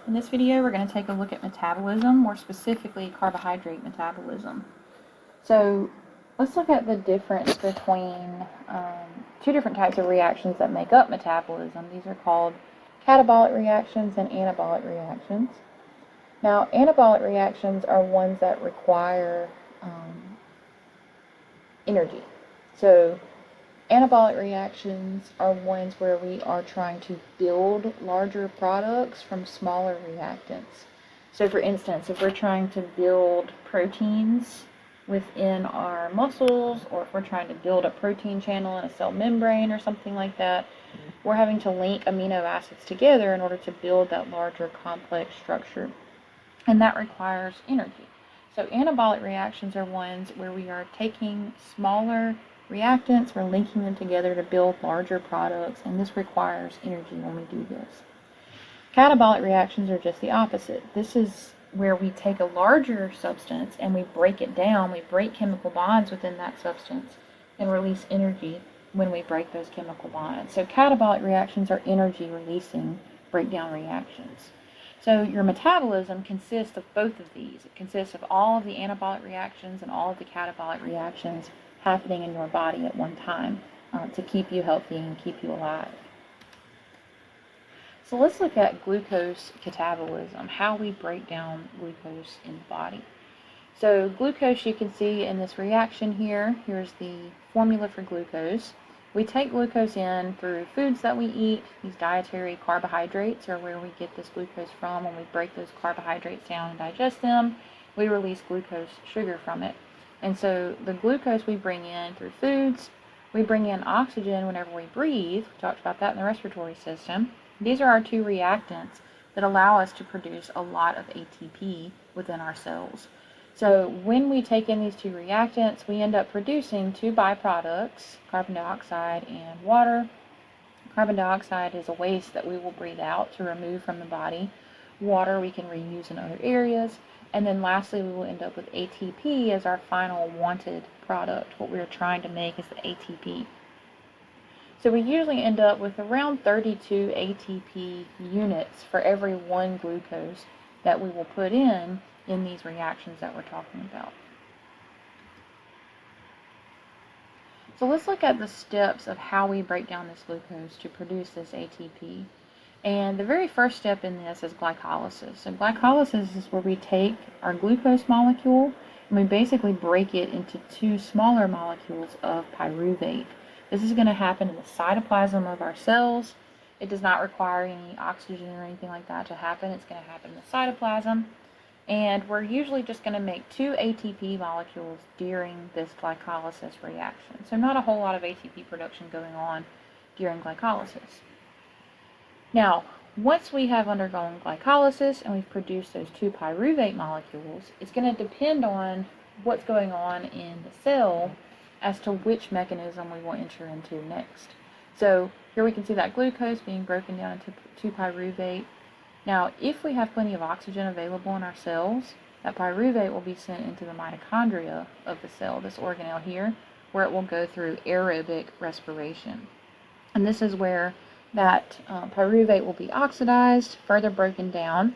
In this video, we're going to take a look at metabolism, more specifically carbohydrate metabolism. So let's look at the difference between two different types of reactions that make up metabolism. These are called catabolic reactions and anabolic reactions. Now, anabolic reactions are ones that require energy. So anabolic reactions are ones where we are trying to build larger products from smaller reactants. So for instance, if we're trying to build proteins within our muscles, or if we're trying to build a protein channel in a cell membrane or something like that, we're having to link amino acids together in order to build that larger complex structure. And that requires energy. So anabolic reactions are ones where we are taking smaller reactants, we're linking them together to build larger products, and this requires energy when we do this. Catabolic reactions are just the opposite. This is where we take a larger substance and we break it down, we break chemical bonds within that substance and release energy when we break those chemical bonds. So catabolic reactions are energy releasing breakdown reactions. So your metabolism consists of both of these. It consists of all of the anabolic reactions and all of the catabolic reactions happening in your body at one time to keep you healthy and keep you alive. So let's look at glucose catabolism, how we break down glucose in the body. So glucose, you can see in this reaction here, here's the formula for glucose. We take glucose in through foods that we eat. These dietary carbohydrates are where we get this glucose from. When we break those carbohydrates down and digest them, we release glucose sugar from it. And so the glucose we bring in through foods, we bring in oxygen whenever we breathe. We talked about that in the respiratory system. These are our two reactants that allow us to produce a lot of ATP within our cells. So when we take in these two reactants, we end up producing two byproducts, carbon dioxide and water. Carbon dioxide is a waste that we will breathe out to remove from the body. Water we can reuse in other areas. And then lastly, we will end up with ATP as our final wanted product. What we're trying to make is the ATP. So we usually end up with around 32 ATP units for every one glucose that we will put in these reactions that we're talking about. So let's look at the steps of how we break down this glucose to produce this ATP. And the very first step in this is glycolysis. So glycolysis is where we take our glucose molecule and we basically break it into two smaller molecules of pyruvate. This is going to happen in the cytoplasm of our cells. It does not require any oxygen or anything like that to happen. It's going to happen in the cytoplasm. And we're usually just going to make two ATP molecules during this glycolysis reaction. So not a whole lot of ATP production going on during glycolysis. Now, once we have undergone glycolysis and we've produced those two pyruvate molecules, it's going to depend on what's going on in the cell as to which mechanism we will enter into next. So here we can see that glucose being broken down into two pyruvate. Now, if we have plenty of oxygen available in our cells, that pyruvate will be sent into the mitochondria of the cell, this organelle here, where it will go through aerobic respiration. And this is where that pyruvate will be oxidized, further broken down.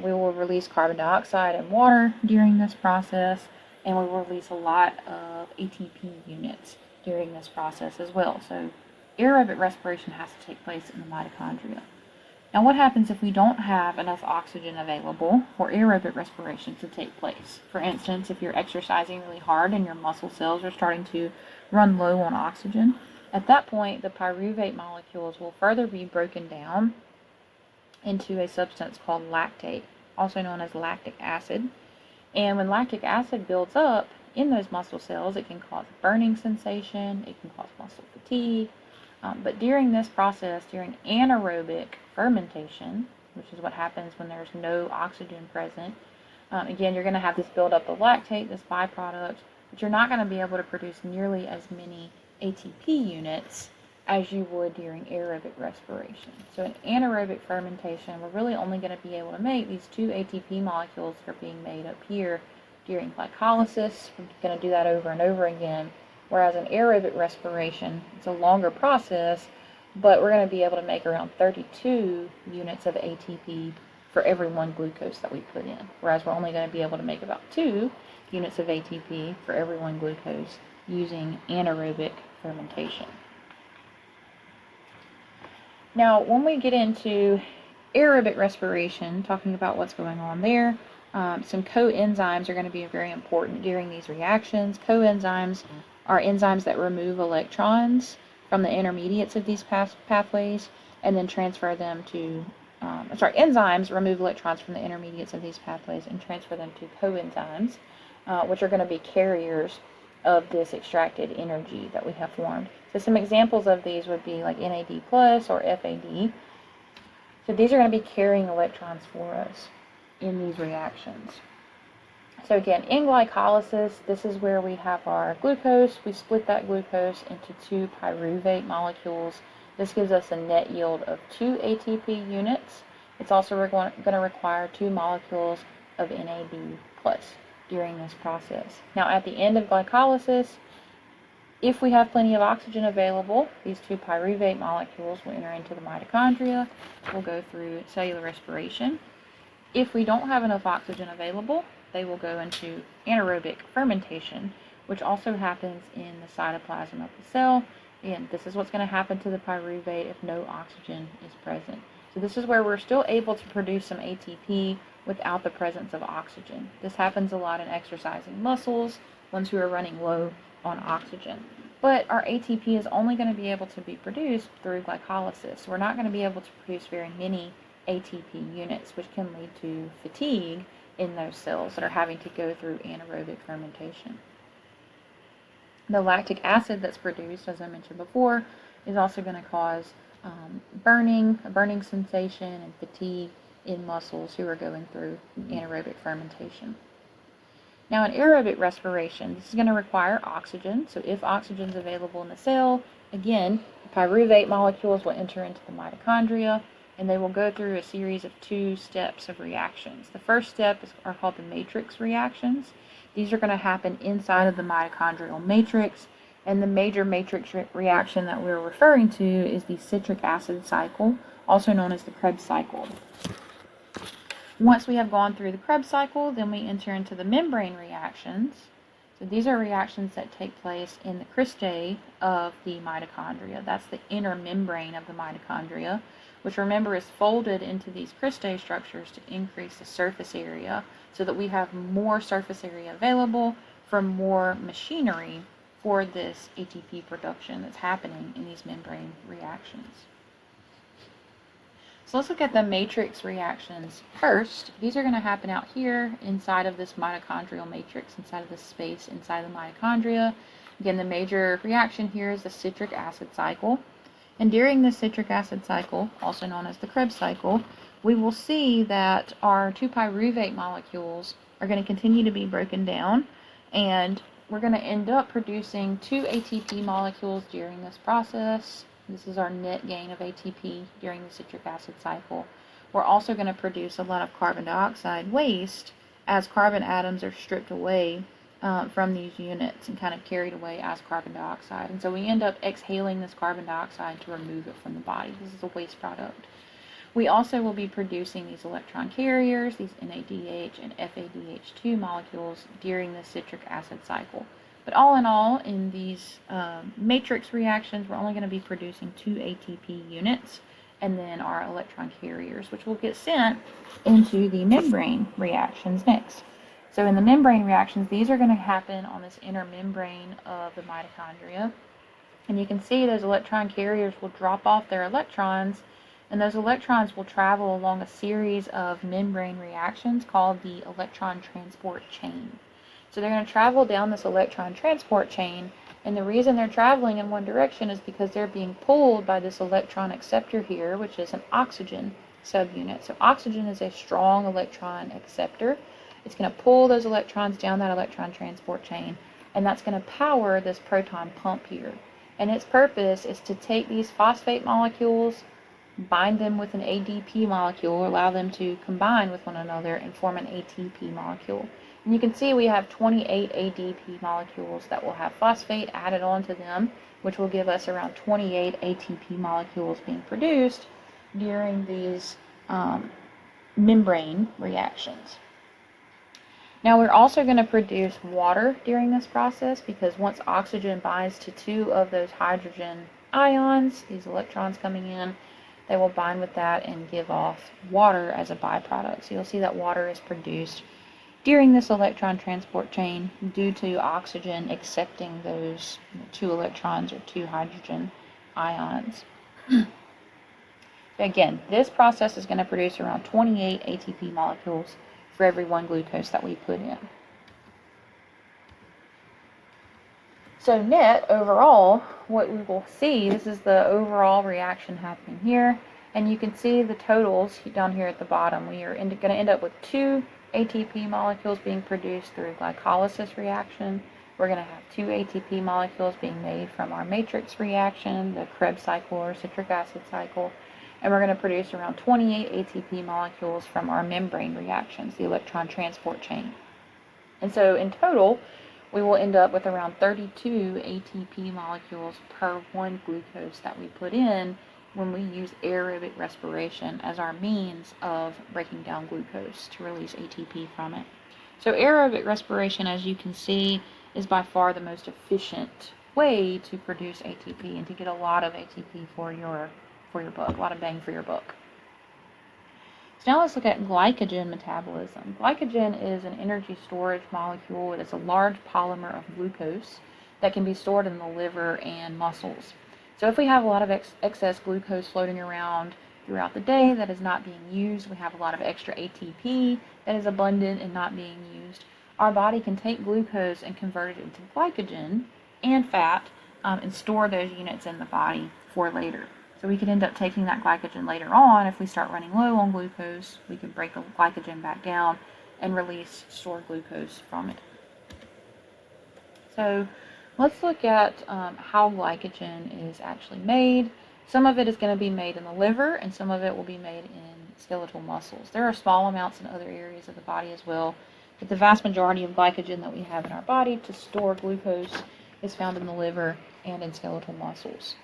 We will release carbon dioxide and water during this process, and we will release a lot of ATP units during this process as well. So aerobic respiration has to take place in the mitochondria. Now, what happens if we don't have enough oxygen available for aerobic respiration to take place? For instance, if you're exercising really hard and your muscle cells are starting to run low on oxygen, at that point, the pyruvate molecules will further be broken down into a substance called lactate, also known as lactic acid. And when lactic acid builds up in those muscle cells, it can cause a burning sensation, it can cause muscle fatigue. But during this process, during anaerobic fermentation, which is what happens when there's no oxygen present, again, you're going to have this buildup of lactate, this byproduct, but you're not going to be able to produce nearly as many ATP units as you would during aerobic respiration. So in anaerobic fermentation, we're really only going to be able to make these two ATP molecules that are being made up here during glycolysis. We're going to do that over and over again. Whereas in aerobic respiration, it's a longer process, but we're going to be able to make around 32 units of ATP for every 1 glucose that we put in, whereas we're only going to be able to make about 2 units of ATP for every 1 glucose using anaerobic fermentation. Now, when we get into aerobic respiration, talking about what's going on there, some coenzymes are going to be very important during these reactions. Coenzymes are enzymes that remove electrons from the intermediates of these pathways and then transfer them to, enzymes remove electrons from the intermediates of these pathways and transfer them to coenzymes, which are going to be carriers of this extracted energy that we have formed. So some examples of these would be like NAD plus or FAD. So these are going to be carrying electrons for us in these reactions. So again, in glycolysis, this is where we have our glucose. We split that glucose into 2 pyruvate molecules. This gives us a net yield of 2 ATP units. It's also going to require 2 molecules of NAD plus during this process. Now at the end of glycolysis, if we have plenty of oxygen available, these 2 pyruvate molecules will enter into the mitochondria. We'll go through cellular respiration. If we don't have enough oxygen available, they will go into anaerobic fermentation, which also happens in the cytoplasm of the cell. And this is what's going to happen to the pyruvate if no oxygen is present. So this is where we're still able to produce some ATP without the presence of oxygen. This happens a lot in exercising muscles, ones who are running low on oxygen. But our ATP is only going to be able to be produced through glycolysis. So we're not going to be able to produce very many ATP units, which can lead to fatigue in those cells that are having to go through anaerobic fermentation. The lactic acid that's produced, as I mentioned before, is also going to cause a burning sensation and fatigue in muscles who are going through anaerobic fermentation. Now in aerobic respiration, this is going to require oxygen. So if oxygen is available in the cell, again, the pyruvate molecules will enter into the mitochondria and they will go through a series of 2 steps of reactions. The first step are called the matrix reactions. These are going to happen inside of the mitochondrial matrix, and the major matrix reaction that we're referring to is the citric acid cycle, also known as the Krebs cycle. Once we have gone through the Krebs cycle, then we enter into the membrane reactions. So these are reactions that take place in the cristae of the mitochondria. That's the inner membrane of the mitochondria, which remember is folded into these cristae structures to increase the surface area so that we have more surface area available for more machinery for this ATP production that's happening in these membrane reactions. So let's look at the matrix reactions first. These are going to happen out here inside of this mitochondrial matrix, inside of this space inside the mitochondria. Again, the major reaction here is the citric acid cycle. And during the citric acid cycle, also known as the Krebs cycle, we will see that our 2 pyruvate molecules are going to continue to be broken down, and we're going to end up producing 2 ATP molecules during this process. This is our net gain of ATP during the citric acid cycle. We're also going to produce a lot of carbon dioxide waste as carbon atoms are stripped away from these units and kind of carried away as carbon dioxide. And so we end up exhaling this carbon dioxide to remove it from the body. This is a waste product. We also will be producing these electron carriers, these NADH and FADH2 molecules during the citric acid cycle. But all in all, in these matrix reactions, we're only going to be producing 2 ATP units and then our electron carriers, which will get sent into the membrane reactions next. So in the membrane reactions, these are going to happen on this inner membrane of the mitochondria. And you can see those electron carriers will drop off their electrons, and those electrons will travel along a series of membrane reactions called the electron transport chain. So they're going to travel down this electron transport chain, and the reason they're traveling in one direction is because they're being pulled by this electron acceptor here, which is an oxygen subunit. So oxygen is a strong electron acceptor. It's going to pull those electrons down that electron transport chain, and that's going to power this proton pump here. And its purpose is to take these phosphate molecules, bind them with an ADP molecule, allow them to combine with one another and form an ATP molecule. And you can see we have 28 ADP molecules that will have phosphate added onto them, which will give us around 28 ATP molecules being produced during these membrane reactions. Now we're also going to produce water during this process, because once oxygen binds to 2 of those hydrogen ions, these electrons coming in, they will bind with that and give off water as a byproduct. So you'll see that water is produced during this electron transport chain due to oxygen accepting those 2 electrons or 2 hydrogen ions. Again, this process is going to produce around 28 ATP molecules for every 1 glucose that we put in. So net overall, what we will see, this is the overall reaction happening here, and you can see the totals down here at the bottom. We are going to end up with 2 ATP molecules being produced through glycolysis reaction. We're going to have 2 ATP molecules being made from our matrix reaction, the Krebs cycle or citric acid cycle, and we're going to produce around 28 ATP molecules from our membrane reactions, the electron transport chain. And so in total, we will end up with around 32 ATP molecules per 1 glucose that we put in when we use aerobic respiration as our means of breaking down glucose to release ATP from it. So aerobic respiration, as you can see, is by far the most efficient way to produce ATP and to get a lot of ATP for your book, a lot of bang for your buck. So now let's look at glycogen metabolism. Glycogen is an energy storage molecule. It is a large polymer of glucose that can be stored in the liver and muscles. So if we have a lot of excess glucose floating around throughout the day that is not being used, we have a lot of extra ATP that is abundant and not being used, our body can take glucose and convert it into glycogen and fat and store those units in the body for later. So we could end up taking that glycogen later on. If we start running low on glucose, we could break the glycogen back down and release stored glucose from it. So let's look at how glycogen is actually made. Some of it is going to be made in the liver, and some of it will be made in skeletal muscles. There are small amounts in other areas of the body as well, but the vast majority of glycogen that we have in our body to store glucose is found in the liver and in skeletal muscles.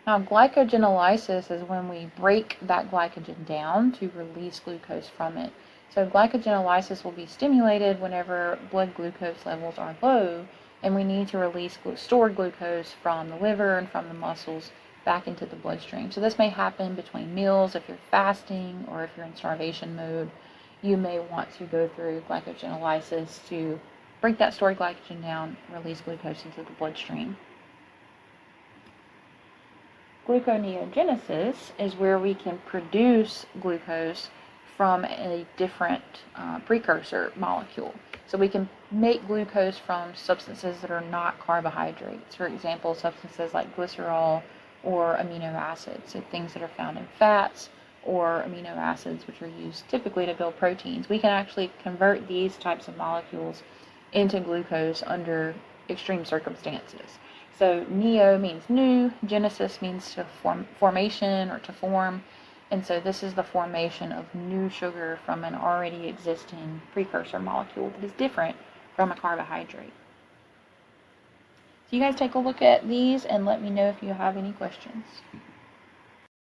Now, glycogenolysis is when we break that glycogen down to release glucose from it. So glycogenolysis will be stimulated whenever blood glucose levels are low, and we need to release stored glucose from the liver and from the muscles back into the bloodstream. So this may happen between meals. If you're fasting or if you're in starvation mode, you may want to go through glycogenolysis to break that stored glycogen down, release glucose into the bloodstream. Gluconeogenesis is where we can produce glucose from a different precursor molecule. So we can make glucose from substances that are not carbohydrates. For example, substances like glycerol or amino acids, so things that are found in fats or amino acids, which are used typically to build proteins. We can actually convert these types of molecules into glucose under extreme circumstances. So neo means new, genesis means to formation or to form, and so this is the formation of new sugar from an already existing precursor molecule that is different from a carbohydrate. So you guys take a look at these and let me know if you have any questions.